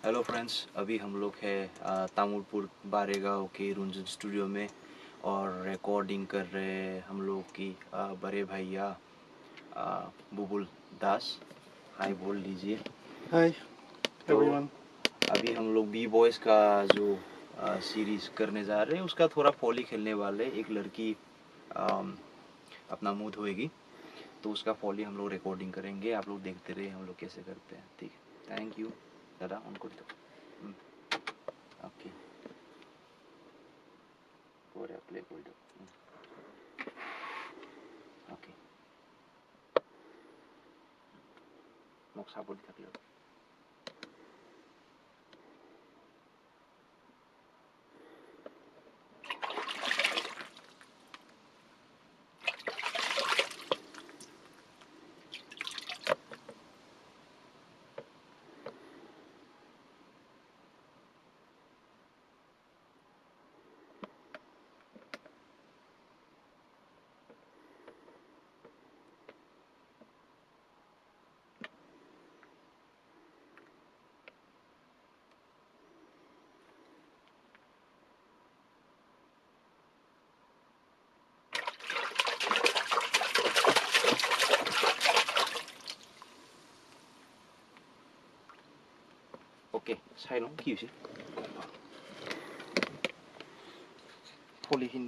Hello friends, अभी हम लोग हैं तामुलपुर बारेगांव के रुंजन स्टूडियो में और रिकॉर्डिंग कर रहे हैं हम लोग की बड़े भैया बुबुल दास। हाय बोल लीजिए। हाय तो एवरीवन। अभी हम लोग बी बॉयज़ का जो सीरीज़ करने जा रहे हैं उसका थोड़ा फॉली खेलने वाले। एक लड़की अपना मुंह धोएगी तो उसका फॉली हम लोग रिकॉर्डिंग करेंगे। आप लोग देखते रहे हम लोग कैसे करते हैं। ठीक है, थैंक यू दादा। उनको तो ओके प्ले कर दो। ओके মোক চাপৰ্ট থাকিলেও ओके চাই লওঁ কি হৈছে। ফলিখিনি